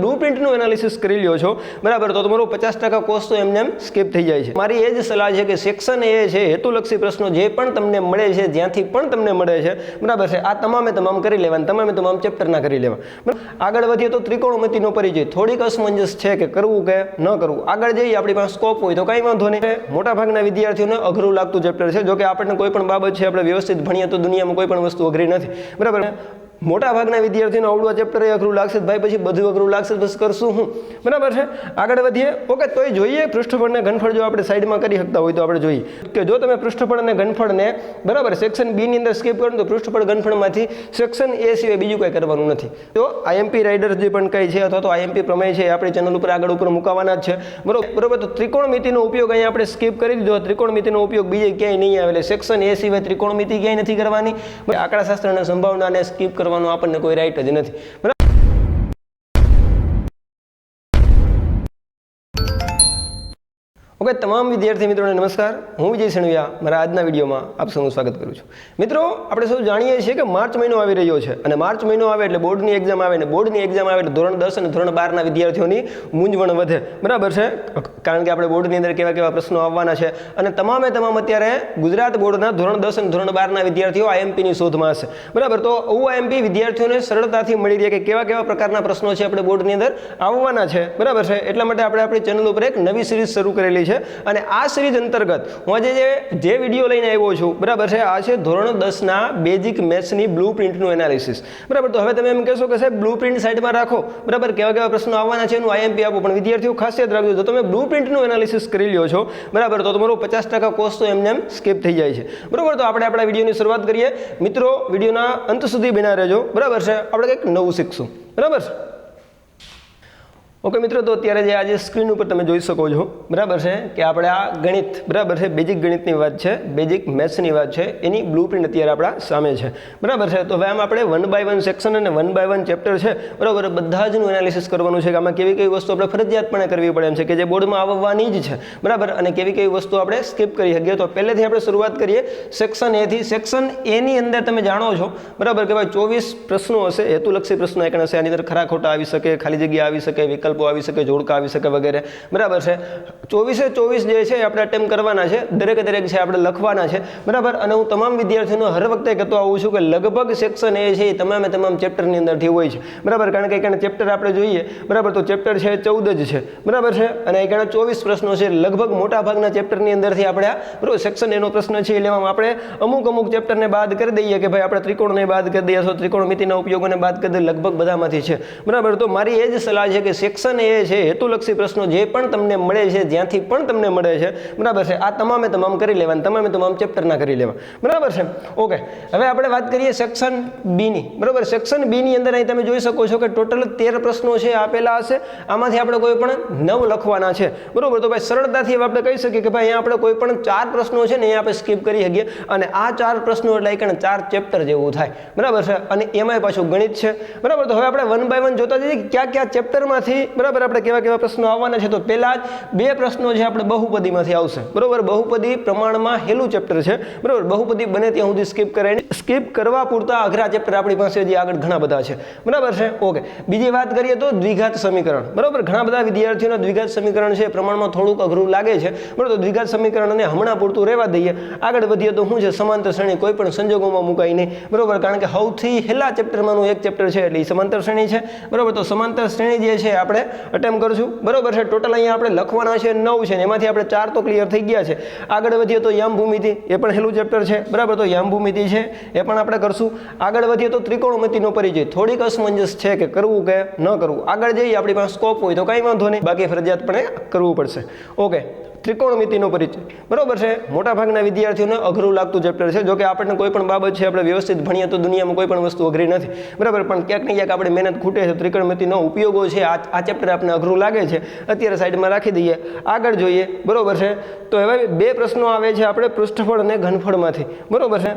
બ્લુપ્રિન્ટનું analysis કરી લ્યો છો બરાબર, તો તમારો 50% કોર્સ તો એમને સ્કીપ થઈ જાય છે. મારી એ જ સલાહ છે કે સેક્શન એ છે હેતુલક્ષી પ્રશ્નો જે પણ તમને મળે છે, જ્યાંથી પણ તમને મળે છે બરાબર છે, આ તમામ કરી લેવા, તમામ ચેપ્ટરના કરી લેવા. આગળ વધીએ તો ત્રિકોણમિતિનો પરિચય. થોડીક અસમંજસ છે કે કરવું કે ન કરવું. આગળ જઈએ, આપણી પાસે સ્કોપ હોય તો કંઈ વાંધો નહીં. મોટાભાગના વિદ્યાર્થીઓને અઘરું લાગતું ચેપ્ટર છે. જો કે આપણને કોઈ પણ બાબત છે આપણે વ્યવસ્થિત ભણીએ તો દુનિયામાં કોઈ પણ વસ્તુ અઘરી નથી બરાબર. મોટા ભાગના વિદ્યાર્થીઓને આવડું ચેપ્ટર અઘરું લાગશે, ભાઈ પછી બધું અઘરું લાગશે, બસ કરશું હું બરાબર છે. આગળ વધીએ. ઓકે, તોય જોઈએ પૃષ્ઠફળ અને ઘનફળ જો આપણે સાઈડમાં કરી શકતા હોય તો આપણે જોઈએ કે જો તમે પૃષ્ઠફળ અને ઘનફળને બરાબર સેક્શન બી ની અંદર સ્કીપ કરો તો પૃષ્ઠફળ ઘનફળમાંથી સેક્શન એ સિવાય બીજું કંઈ કરવાનું નથી. તો આઈએમપી રાઇડર જે પણ કંઈ છે અથવા તો આઈએમપી પ્રમેય છે એ આપણી ચેનલ ઉપર આગળ ઉપર મુકાવાના જ છે બરોબર. તો ત્રિકોણમિતિનો ઉપયોગ અહીંયા આપણે સ્કીપ કરી દીધો. ત્રિકોણમિતિનો ઉપયોગ બીજે ક્યાંય નહીં આવે, એટલે સેક્શન એ સિવાય ત્રિકોણમિતિ ક્યાંય નથી કરવાની. આંકડાશાસ્ત્ર અને સંભાવનાને સ્કીપ કરવાનો આપણને કોઈ રાઈટ જ નથી બરાબર. ઓકે, તમામ વિદ્યાર્થી મિત્રોને નમસ્કાર. હું વિજય સણવિયા મારા આજના વિડીયોમાં આપ સૌનું સ્વાગત કરું છું. મિત્રો, આપણે સૌ જાણીએ છીએ કે માર્ચ મહિનો આવી રહ્યો છે અને માર્ચ મહિનો આવે એટલે બોર્ડની એક્ઝામ આવે, ને બોર્ડની એક્ઝામ આવે એટલે ધોરણ 10 અને ધોરણ 12ના વિદ્યાર્થીઓની મૂંઝવણ વધે બરાબર છે. કારણ કે આપણે બોર્ડની અંદર કેવા પ્રશ્નો આવવાના છે અને તમામ અત્યારે ગુજરાત બોર્ડના ધોરણ 10 અને ધોરણ 12ના વિદ્યાર્થીઓ આઈએમપીની શોધમાં હશે બરાબર. તો આઈએમપી વિદ્યાર્થીઓને સરળતાથી મળી રહે કે કેવા પ્રકારના પ્રશ્નો છે આપણે બોર્ડની અંદર આવવાના છે બરાબર છે. એટલા માટે આપણે આપણી ચેનલ ઉપર એક નવી સિરીઝ શરૂ કરેલી છે અને આ સિરીઝ અંતર્ગત હું આજે જે વિડીયો લઈને આવ્યો છું બરાબર છે, આ છે ધોરણ 10ના બેઝિક મેથ્સની બ્લુપ્રિન્ટનું એનાલિસિસ બરાબર. તો હવે તમે એમ કહેશો કે સાહેબ બ્લુપ્રિન્ટ સાઈડમાં રાખો બરાબર, કેવા પ્રશ્નો આવવાના છે એનું આઈએમપી આપો, પણ વિદ્યાર્થીઓ ખાસ યાદ રાખજો, જો તમે બ્લુપ્રિન્ટનું એનાલિસિસ કરી લ્યો છો બરાબર તો તમારો 50% કોર્સ તો એમને સ્કીપ થઈ જાય છે બરાબર. તો આપણે આપણા વિડીયોની શરૂઆત કરીએ. મિત્રો, વિડીયોના અંત સુધી બન્યા રહેજો બરાબર છે, આપણે કંઈક નવું શીખશું બરાબર. ઓકે મિત્રો, તો અત્યારે જે આજે સ્ક્રીન ઉપર તમે જોઈ શકો છો બરાબર છે કે આપણે આ ગણિત બરાબર છે, બેઝિક ગણિતની વાત છે, બેઝિક મેથ્સની વાત છે, એની બ્લુપ્રિન્ટ અત્યારે આપણા સામે છે બરાબર છે. તો હવે આમ આપણે 1 by 1 સેક્શન અને 1 by 1 ચેપ્ટર છે બરાબર, બધા જનું એનાલિસિસ કરવાનું છે કે આમાં કેવી વસ્તુ આપણે ફરજિયાતપણે કરવી પડે એમ છે કે જે બોર્ડમાં આવવાની જ છે બરાબર, અને કેવી વસ્તુ આપણે સ્કીપ કરી શકીએ. તો પહેલેથી આપણે શરૂઆત કરીએ સેક્શન એ થી. સેક્શન એ ની અંદર તમે જાણો છો બરાબર કે ભાઈ 24 પ્રશ્નો હશે, હેતુલક્ષી પ્રશ્નો એક હશે. આની અંદર ખરા ખોટા આવી શકે, ખાલી જગ્યા આવી શકે, વિકલ્પો આવી શકે, જોડકા આવી શકે વગેરે બરાબર છે. 24 જે છે આપણે અટેમ્પ કરવાના છે, દરેક છે આપણે લખવાના છે બરાબર. અને હું તમામ વિદ્યાર્થીઓને હર વખતે કહેતો આવું છું કે લગભગ સેક્શન એ છે એ તમામ ચેપ્ટરની અંદરથી હોય છે બરાબર. કારણ કે ચેપ્ટર આપણે જોઈએ બરાબર તો ચેપ્ટર છે 14 જ છે બરાબર છે, અને એ 24 પ્રશ્નો છે. લગભગ મોટા ભાગના ચેપ્ટરની અંદરથી આપણે બરાબર સેક્શન એનો પ્રશ્ન છે એ લેવામાં આપણે અમુક ચેપ્ટરને બાદ કરી દઈએ કે ભાઈ આપણે ત્રિકોણને બાદ કરી દઈએ અથવા ત્રિકોણમિતિના ઉપયોગોને બાદ કરી દઈએ, લગભગ બધામાંથી છે બરાબર. તો મારી એ જ સલાહ છે કે સેક્શન એ છે હેતુલક્ષી પ્રશ્નો જે પણ તમને મળે છે, જ્યાંથી પણ તમને મળે છે બરાબર છે, આ તમામ કરી લેવા, તમામ ચેપ્ટરના કરી લેવા બરાબર છે. ઓકે, હવે આપણે વાત કરીએ સેક્શન બી ની બરાબર. સેક્શન બી ની અંદર અહીં તમે જોઈ શકો છો કે ટોટલ 13 પ્રશ્નો છે આપેલા હશે. આમાંથી આપણે કોઈ પણ 9 લખવાના છે બરાબર. તો ભાઈ સરળતાથી હવે આપણે કહી શકીએ કે ભાઈ અહીંયા આપણે કોઈ પણ 4 પ્રશ્નો છે ને અહીંયા આપણે સ્કીપ કરી શકીએ, અને આ 4 પ્રશ્નો એટલે 4 ચેપ્ટર જેવું થાય બરાબર છે, અને એમાંય પાછું ગણિત છે બરાબર. તો હવે આપણે 1 by 1 જોતા જઈએ કયા ચેપ્ટરમાંથી બરાબર આપણે કેવા પ્રશ્નો આવવાના છે. તો પહેલા જ 2 પ્રશ્નો છે આપણે બહુપદીમાંથી આવશે બરાબર. બહુપદી પ્રમાણમાં હેલું ચેપ્ટર છે બરાબર. બહુપદી બને ત્યાં સુધી સ્કીપ કરવા પૂરતા અઘરા ચેપ્ટર આપણી પાસે હજી આગળ ઘણા બધા છે બરાબર છે. ઓકે, બીજી વાત કરીએ તો દ્વિઘાત સમીકરણ બરાબર. ઘણા બધા વિદ્યાર્થીઓને દ્વિઘાત સમીકરણ છે પ્રમાણમાં થોડુંક અઘરું લાગે છે બરાબર. તો દ્વિઘાત સમીકરણને હમણાં પૂરતું રહેવા દઈએ. આગળ વધીએ તો શું છે, સમાંતર શ્રેણી કોઈ પણ સંજોગોમાં મુકાય નહીં બરાબર. કારણ કે સૌથી હેલા ચેપ્ટરમાંનું એક ચેપ્ટર છે એટલે સમાંતર શ્રેણી છે બરાબર. તો સમાંતર શ્રેણી જે છે આપણે અટેમ્પ કરશું બરાબર છે. ટોટલ અહીંયા આપણે લખવાના છે 9 છે, એમાંથી આપણે 4 તો ક્લિયર થઈ ગયા છે. આગળ વધીએ તો યામ ભૂમિતિ, એ પણ હેલું ચેપ્ટર છે બરાબર. તો યામ ભૂમિતિ છે એ પણ આપણે કરશું. આગળ વધીએ તો ત્રિકોણમિતિનો પરિચય. થોડીક અસમંજસ છે કે કરવું કે ન કરવું. આગળ જઈએ, આપણી પાસે સ્કોપ હોય તો કંઈ વાંધો નહીં, બાકી ફરજિયાતપણે કરવું પડશે. ઓકે, ત્રિકોણમિતિનો પરિચય બરાબર છે. મોટાભાગના વિદ્યાર્થીઓને અઘરું લાગતું ચેપ્ટર છે. જો કે આપણને કોઈ પણ બાબત છે આપણે વ્યવસ્થિત ભણીએ તો દુનિયામાં કોઈ પણ વસ્તુ અઘરી નથી બરાબર, પણ ક્યાંક ને ક્યાંક આપણે મહેનત ખૂટે છે. ત્રિકોણમિતિનો ઉપયોગો છે આ ચેપ્ટર આપણે અઘરું લાગે છે, અત્યારે સાઈડમાં રાખી દઈએ. આગળ જોઈએ બરાબર છે. તો હવે 2 પ્રશ્નો આવે છે આપણે પૃષ્ઠફળ અને ઘનફળમાંથી બરાબર છે.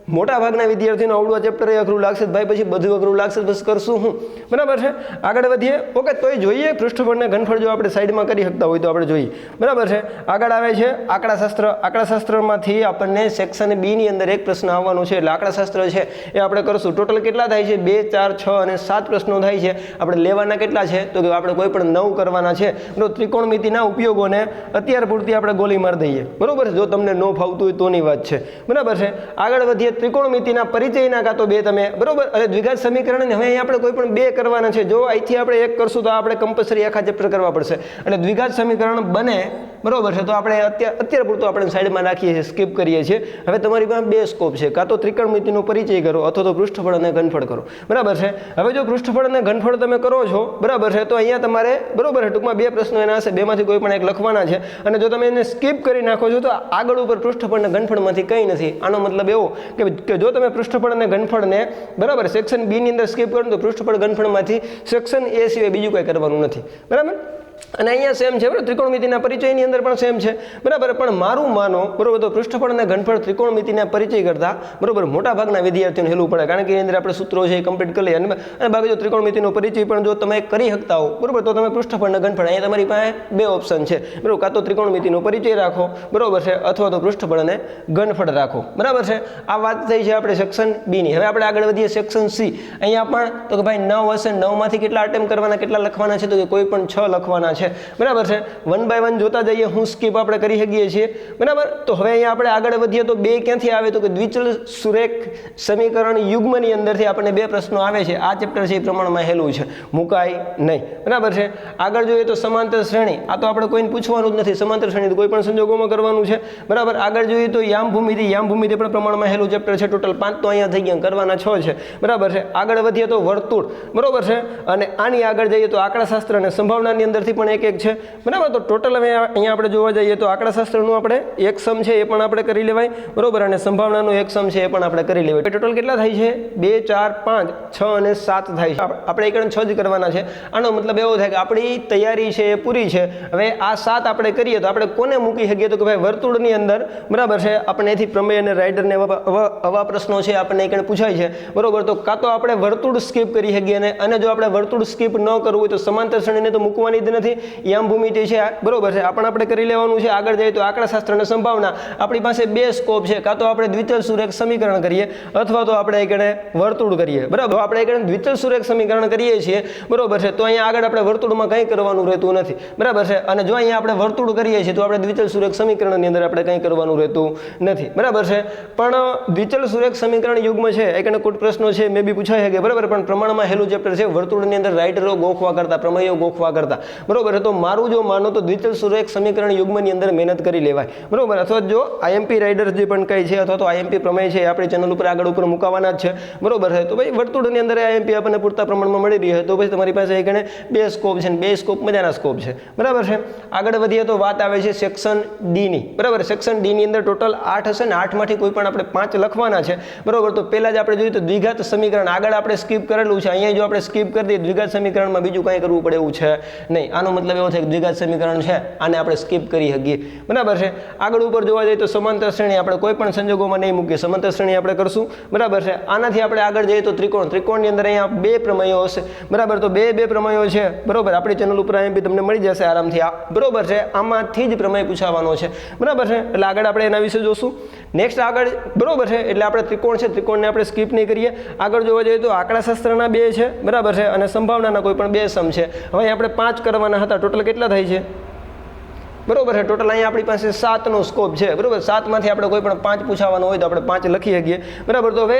મોટા ભાગના વિદ્યાર્થીઓને આવડું ચેપ્ટર અઘરું લાગશે ભાઈ, પછી બધું અઘરું લાગશે, બસ કરશું હું, બરાબર છે. આગળ વધીએ. ઓકે, તોય જોઈએ પૃષ્ઠફળ ને ઘનફળ જો આપણે સાઈડમાં કરી શકતા હોય તો આપણે જોઈએ, બરાબર છે. આગળ આવે છે આંકડાશાસ્ત્ર. આંકડાશાસ્ત્રમાંથી આપણને સેક્શન બી ની અંદર એક પ્રશ્ન આવવાનો છે, એટલે આંકડાશાસ્ત્ર છે એ આપણે કરશું. ટોટલ કેટલા થાય છે? 2, 4, 6 અને 7 પ્રશ્નો થાય છે. આપણે લેવાના કેટલા છે? તો કે આપણે કોઈ પણ 9 કરવાના છે. બરાબર, ત્રિકોણમિતિના ઉપયોગોને અત્યાર પૂરતી આપણે ગોલી મારી દઈએ, બરાબર. જો તમને ન ફાવતું હોય તોની વાત છે, બરાબર છે. આગળ વધીએ. ત્રિકોણમિતિના પરિચયના કાં તો 2 તમે, બરાબર. અને દ્વિઘાત સમીકરણ હવે અહીં આપણે કોઈ પણ 2 કરવાના છે. જો અહીંથી આપણે 1 કરશું તો આપણે કમ્પલસરી આખા ચેપ્ટર કરવા પડશે. એટલે દ્વિઘાત સમીકરણ બને, બરાબર છે, તો આપણે અત્યારે પૂરતું આપણે સાઈડમાં રાખીએ છીએ, સ્કીપ કરીએ છીએ. હવે તમારી પાસે 2 સ્કોપ છે, કાં તો ત્રિકોણમિતિનો પરિચય કરો અથવા તો પૃષ્ઠફળ અને ઘનફળ કરો, બરાબર છે. હવે જો પૃષ્ઠફળ અને ઘનફળ તમે કરો છો, બરાબર છે, તો અહીંયા તમારે, બરાબર છે, ટૂંકમાં 2 પ્રશ્નો એના હશે, 2માંથી કોઈ પણ એક લખવાના છે. અને જો તમે એને સ્કીપ કરી નાખો છો તો આગળ ઉપર પૃષ્ઠફળ અને ઘનફળમાંથી કંઈ નથી. આનો મતલબ એવો કે જો તમે પૃષ્ઠફળ અને ઘનફળને, બરાબર, સેક્શન બી ની અંદર સ્કીપ કરો તો પૃષ્ઠફળ ઘનફળમાંથી સેક્શન એ સિવાય બીજું કંઈ કરવાનું નથી, બરાબર. અને અહીંયા સેમ છે, બરાબર. ત્રિકોણમિતિના પરિચયની અંદર પણ સેમ છે, બરાબર. પણ મારું માનો, બરાબર, તો પૃષ્ઠફળ અને ઘનફળ ત્રિકોણમિતિના પરિચય કરતા, બરાબર, મોટા ભાગના વિદ્યાર્થીઓને હેલું પડે, કારણ કે એની અંદર આપણે સૂત્રો છે એ કમ્પ્લીટ કરી લઈએ. અને બાકી જો ત્રિકોણમિતિનો પરિચય પણ જો તમે કરી શકતા હો, બરાબર, તો તમે પૃષ્ઠફળ અને ઘનફળ, અહીંયા તમારી પાસે 2 ઓપ્શન છે, બરાબર. કાં તો ત્રિકોણમિતિનો પરિચય રાખો, બરાબર છે, અથવા તો પૃષ્ઠફળ અને ઘનફળ રાખો, બરાબર છે. આ વાત થઈ છે આપણે સેક્શન બી ની. હવે આપણે આગળ વધીએ સેક્શન સી. અહીંયા પણ તો કે ભાઈ 9 હશે, 9માંથી કેટલા અટેમ્પ કરવાના, કેટલા લખવાના છે? તો કે કોઈ પણ 6 લખવાના છે, બરાબર છે. 1 બાય 1 જોતા જઈએ, હું સ્કીપ આપણે કરી શકીએ છીએ, બરાબર. તો હવે અહીંયા આપણે આગળ વધીએ તો 2 ક્યાંથી આવે? તો કે દ્વિચલ સુરેખ સમીકરણ યુગ્મની અંદરથી આપણને 2 પ્રશ્નો આવે છે. આ ચેપ્ટર છે એ પ્રમાણમાં હેલું છે, મુકાય નહીં, બરાબર છે. આગળ જોઈએ તો સમાંતર શ્રેણી. આ તો આપણે કોઈને પૂછવાનું જ નથી, સમાંતર શ્રેણી કોઈ પણ સંજોગોમાં કરવાનું છે, બરાબર. આગળ જોઈએ તો યામ ભૂમિતિ. યામ ભૂમિતિ પણ પ્રમાણમાં હેલું ચેપ્ટર છે. ટોટલ 5 તો અહીંયા થઈ ગયા, કરવાના 6 છે, બરાબર છે. આગળ વધીએ તો વર્તુળ, બરાબર છે. અને આની આગળ જઈએ તો આંકડાશાસ્ત્ર અને સંભાવનાની અંદરથી પણ એક છે, બરાબર. તો ટોટલ હવે અહીંયા આપણે જોવા જઈએ તો આંકડાશાસ્ત્રનું આપણે એક સમ છે એ પણ આપણે કરી લેવાય, બરાબર. અને સંભાવનાનું એક સમ છે એ પણ આપણે કરી લેવાય. ટોટલ કેટલા થાય છે? 2, 4, 5, 6 અને 7 થાય છે. આપણે એક 6 જ કરવાના છે. આનો મતલબ એવો થાય કે આપણી તૈયારી છે એ પૂરી છે. હવે આ 7 આપણે કરીએ તો આપણે કોને મૂકી શકીએ? તો કે ભાઈ વર્તુળની અંદર, બરાબર છે, આપણે એથી પ્રમેય અને રાઇડરને આવા પ્રશ્નો છે આપણને એક પૂછાય છે, બરાબર. તો કાં તો આપણે વર્તુળ સ્કીપ કરી શકીએ, અને જો આપણે વર્તુળ સ્કીપ ન કરવું હોય તો સમાંતર શ્રેણીને તો મૂકવાની જ નથી. યામ ભૂમિતિ છે, બરોબર છે, આપણે કરી લેવાનું છે. આગળ જઈએ તો આંકડાશાસ્ત્ર અને સંભાવના. આપણી પાસે 2 સ્કોપ છે, કાં તો આપણે દ્વિચલ સુરેખ સમીકરણ કરીએ અથવા તો આપણે એકને વર્તુળ કરીએ, બરાબર. આપણે એકને દ્વિચલ સુરેખ સમીકરણ કરીએ છીએ, બરોબર છે, તો અહીંયા આગળ આપણે વર્તુળમાં કંઈ કરવાનું રહેતું નથી, બરાબર છે. અને જો અહીંયા આપણે વર્તુળ કરીએ છીએ તો આપણે દ્વિચલ સુરેખ સમીકરણની અંદર આપણે કંઈ કરવાનું રહેતું નથી, બરાબર છે. પણ દ્વિચલ સુરેખ સમીકરણ યુગ્મ છે, એકને કોઈ પ્રશ્નો છે મે બી પૂછાય શકે, બરાબર. પણ પ્રમાણમાં હેલું ચેપ્ટર છે. વર્તુળની અંદર રાઇડરો ગોખવા કરતા, પ્રમેયો ગોખવા કરતા, બરોબર. તો મારું જો માનો તો દ્વિચલ સુરેખ સમીકરણ યુગ્મની અંદર મહેનત કરી લેવાય, બરોબર. અથવા જો આઈએમપી રાઇડર જે પણ કંઈ છે અથવા તો આઈએમપી પ્રમેય છે આપણી ચેનલ ઉપર આગળ ઉપર મૂકવાના જ છે, બરોબર છે. તો ભાઈ વર્તુળની અંદર આઈએમપી આપણને પૂરતા પ્રમાણમાં મળી રહી છે, તો પછી તમારી પાસે એક 2 સ્કોપ છે, 2 સ્કોપ મજાના સ્કોપ છે, બરાબર છે. આગળ વધીએ તો વાત આવે છે સેક્શન ડી ની, બરાબર. સેક્શન ડી ની અંદર ટોટલ 8 હશે ને 8માંથી કોઈ પણ આપણે 5 લખવાના છે, બરોબર. તો પહેલા જ આપણે જોઈએ તો દ્વિઘાત સમીકરણ આગળ આપણે સ્કીપ કરેલું છે. અહીંયા જો આપણે સ્કીપ કરી દઈએ દ્વિઘાત સમીકરણમાં બીજું કંઈ કરવું પડે એવું છે નહીં. આનો મતલબ એવો થાય કે દ્વિઘાત સમીકરણ છે આને આપણે સ્કીપ કરી શકીએ, બરાબર છે. આગળ ઉપર જોવા જઈએ તો સમાંતર શ્રેણી આપણે કોઈ પણ સંજોગોમાં નહીં મૂકીએ, સમાંતર શ્રેણી આપણે કરશું, બરાબર છે. આનાથી આપણે આગળ જઈએ તો ત્રિકોણની અંદર અહીંયા 2 પ્રમેયો હશે, બરાબર. તો 2 પ્રમેયો છે, બરોબર. આપણી ચેનલ ઉપર અહીં બી તમને મળી જશે આરામથી, બરોબર છે. આમાંથી જ પ્રમેય પૂછાવાનો છે, બરાબર છે. એટલે આગળ આપણે એના વિશે જોશું. નેક્સ્ટ આગળ, બરોબર છે, એટલે આપણે ત્રિકોણ છે, ત્રિકોણને આપણે સ્કીપ નહીં કરીએ. આગળ જોવા જઈએ તો આંકડાશાસ્ત્રના 2 છે, બરાબર છે, અને સંભાવનાના કોઈ પણ 2 સમ છે. હવે આપણે 5 કરવાના હતા, ટોટલ કેટલા થાય છે? બરોબર છે. ટોટલ અહીંયા આપણી પાસે 7નો સ્કોપ છે, બરોબર. 7માંથી આપણે કોઈ પણ 5 પૂછાવાનો હોય તો આપણે 5 લખી શકીએ, બરાબર. તો હવે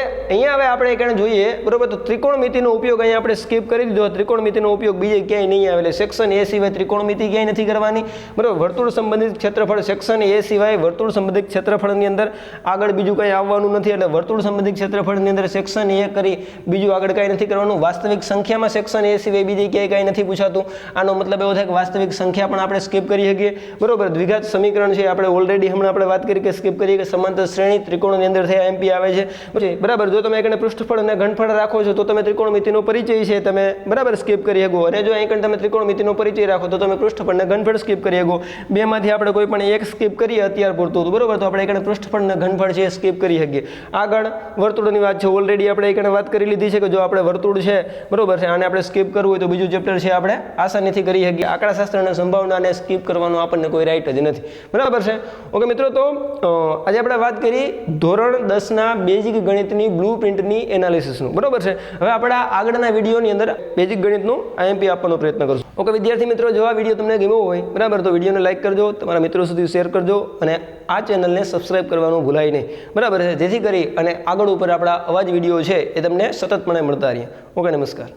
આપણે એક જોઈએ, બરોબર. તો ત્રિકોણમિતિનો ઉપયોગ અહીંયા આપણે સ્કીપ કરી દીધો. ત્રિકોણમિતિનો ઉપયોગ બીજે ક્યાંય નહીં આવે, એટલે સેક્શન એ સિવાય ત્રિકોણમિતિ ક્યાંય નથી કરવાની, બરોબર. વર્તુળ સંબંધિત ક્ષેત્રફળ, સેક્શન એ સિવાય વર્તુળ સંબંધિત ક્ષેત્રફળની અંદર આગળ બીજું કંઈ આવવાનું નથી, એટલે વર્તુળ સંબંધિત ક્ષેત્રફળની અંદર સેક્શન એ કરી બીજું આગળ કંઈ નથી કરવાનું. વાસ્તવિક સંખ્યામાં સેક્શન એ સિવાય બીજે ક્યાંય કંઈ નથી પૂછાતું. આનો મતલબ એવો થાય કે વાસ્તવિક સંખ્યા પણ આપણે સ્કીપ કરી શકીએ, બરોબર. દ્વિઘાત સમીકરણ છે આપણે ઓલરેડી હમણાં આપણે વાત કરી કે સ્કીપ કરીએ કે સમાંતર શ્રેણી ત્રિકોણની અંદર થયા એમપી આવે છે પછી બરાબર. જો તમે એકને પૃષ્ઠફળ અને ઘનફળ રાખો છો તો તમે ત્રિકોણમિતિનો પરિચય છે તમે બરાબર સ્કીપ કરી શકો, અને જો અહીં તમે ત્રિકોણમિતિનો પરિચય રાખો તો તમે પૃષ્ઠફળ અને ઘનફળ સ્કીપ કરી શકો. બેમાંથી આપણે કોઈ પણ એક સ્કીપ કરીએ અત્યાર પૂરતું બરોબર, તો આપણે એક પૃષ્ઠફળ અને ઘનફળ છે સ્કીપ કરી શકીએ. આગળ વર્તુળની વાત છે, ઓલરેડી આપણે એક વાત કરી લીધી છે કે જો આપણે વર્તુળ છે બરોબર છે આને આપણે સ્કીપ કરવું હોય તો બીજું ચેપ્ટર છે આપણે આસાનીથી કરી શકીએ. આંકડાશાસ્ત્ર અને સંભાવનાને સ્કીપ કરવાનો આપણને કોઈ રાઈટ જ નથી બરાબર છે. ઓકે મિત્રો, તો આજે આપણે વાત કરી ધોરણ 10ના બેઝિક ગણિતની બ્લુ પ્રિન્ટની એનાલિસિસનું બરોબર છે. હવે આપણે આગળના વિડીયોની અંદર બેઝિક ગણિતનું આઈએમપી આપવાનો પ્રયત્ન કરશું. ઓકે વિદ્યાર્થી મિત્રો, જો આ વિડીયો તમને ગમ્યો હોય બરાબર તો વિડીયોને લાઈક કરજો, તમારા મિત્રો સુધી શેર કરજો અને આ ચેનલને સબસ્ક્રાઇબ કરવાનું ભૂલાય નહીં બરાબર છે, જેથી કરી અને આગળ ઉપર આપણા આવા જ વિડીયો છે એ તમને સતતપણે મળતા રહીએ. ઓકે, નમસ્કાર.